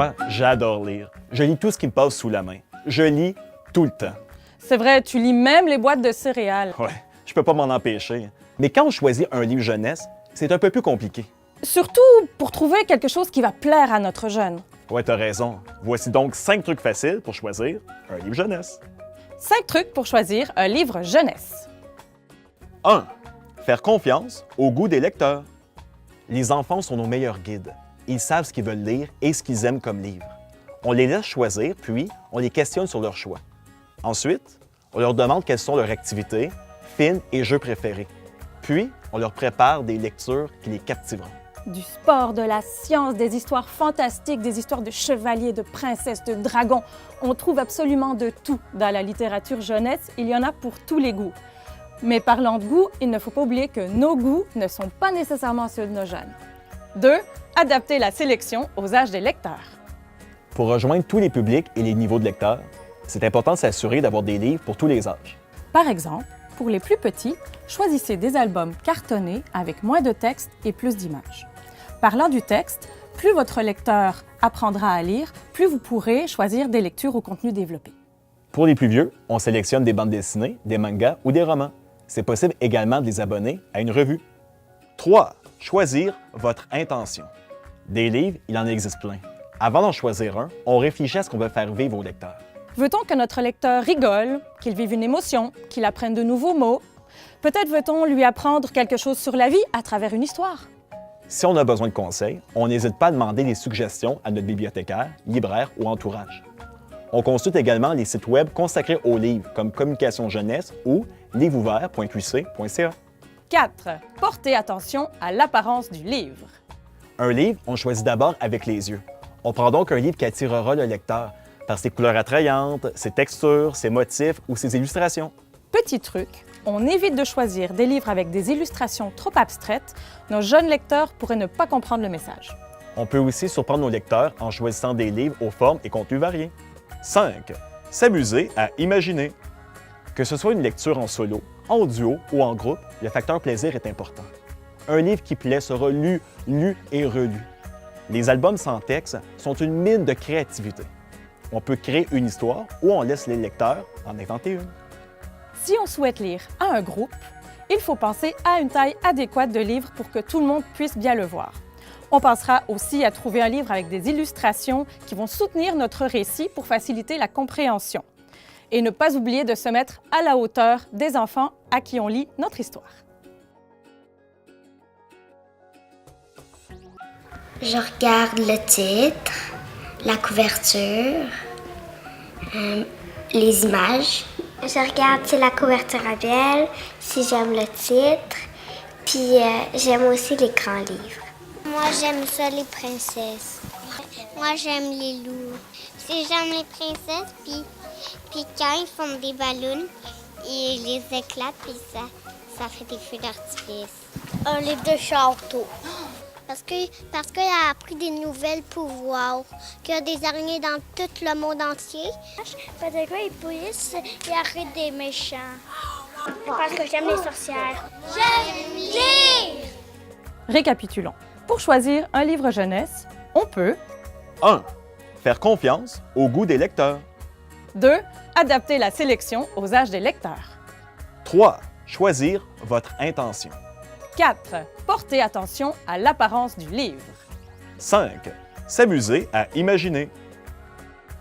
Moi, j'adore lire. Je lis tout ce qui me passe sous la main. Je lis tout le temps. C'est vrai, tu lis même les boîtes de céréales. Ouais, je peux pas m'en empêcher. Mais quand on choisit un livre jeunesse, c'est un peu plus compliqué. Surtout pour trouver quelque chose qui va plaire à notre jeune. Ouais, t'as raison. Voici donc 5 trucs faciles pour choisir un livre jeunesse. 5 trucs pour choisir un livre jeunesse. 1. Faire confiance au goût des lecteurs. Les enfants sont nos meilleurs guides. Ils savent ce qu'ils veulent lire et ce qu'ils aiment comme livre. On les laisse choisir, puis on les questionne sur leur choix. Ensuite, on leur demande quelles sont leurs activités, films et jeux préférés. Puis, on leur prépare des lectures qui les captiveront. Du sport, de la science, des histoires fantastiques, des histoires de chevaliers, de princesses, de dragons. On trouve absolument de tout dans la littérature jeunesse. Il y en a pour tous les goûts. Mais parlant de goût, il ne faut pas oublier que nos goûts ne sont pas nécessairement ceux de nos jeunes. 2. Adapter la sélection aux âges des lecteurs. Pour rejoindre tous les publics et les niveaux de lecteurs, c'est important de s'assurer d'avoir des livres pour tous les âges. Par exemple, pour les plus petits, choisissez des albums cartonnés avec moins de texte et plus d'images. Parlant du texte, plus votre lecteur apprendra à lire, plus vous pourrez choisir des lectures au contenu développé. Pour les plus vieux, on sélectionne des bandes dessinées, des mangas ou des romans. C'est possible également de les abonner à une revue. 3. Choisir votre intention. Des livres, il en existe plein. Avant d'en choisir un, on réfléchit à ce qu'on veut faire vivre au lecteur. Veut-on que notre lecteur rigole, qu'il vive une émotion, qu'il apprenne de nouveaux mots? Peut-être veut-on lui apprendre quelque chose sur la vie à travers une histoire? Si on a besoin de conseils, on n'hésite pas à demander des suggestions à notre bibliothécaire, libraire ou entourage. On consulte également les sites web consacrés aux livres comme Communication Jeunesse ou livreouvert.qc.ca. 4. Portez attention à l'apparence du livre. Un livre, on le choisit d'abord avec les yeux. On prend donc un livre qui attirera le lecteur par ses couleurs attrayantes, ses textures, ses motifs ou ses illustrations. Petit truc, on évite de choisir des livres avec des illustrations trop abstraites. Nos jeunes lecteurs pourraient ne pas comprendre le message. On peut aussi surprendre nos lecteurs en choisissant des livres aux formes et contenus variés. 5. S'amuser à imaginer. Que ce soit une lecture en solo, en duo ou en groupe, le facteur plaisir est important. Un livre qui plaît sera lu et relu. Les albums sans texte sont une mine de créativité. On peut créer une histoire ou on laisse les lecteurs en inventer une. Si on souhaite lire à un groupe, il faut penser à une taille adéquate de livre pour que tout le monde puisse bien le voir. On pensera aussi à trouver un livre avec des illustrations qui vont soutenir notre récit pour faciliter la compréhension. Et ne pas oublier de se mettre à la hauteur des enfants à qui on lit notre histoire. Je regarde le titre, la couverture, les images. Je regarde si la couverture est belle, si j'aime le titre, puis j'aime aussi les grands livres. Moi, j'aime ça, les princesses. Moi, j'aime les loups. Si j'aime les princesses, puis quand ils font des ballons, ils les éclatent, puis ça fait des feux d'artifice. Un livre de château. Parce qu'il a appris des nouvelles pouvoirs, qu'il y a des araignées dans tout le monde entier. Peut-être qu'il police et arrête des méchants. Parce que j'aime les sorcières. J'aime lire! Récapitulons. Pour choisir un livre jeunesse, on peut 1. Faire confiance au goût des lecteurs. 2. Adapter la sélection aux âges des lecteurs. 3. Choisir votre intention. 4. Porter attention à l'apparence du livre. 5. S'amuser à imaginer.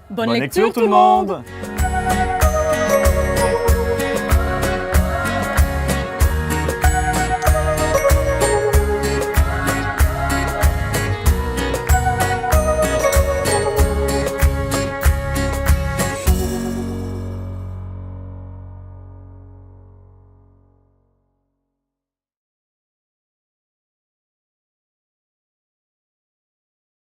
Bonne lecture tout le monde!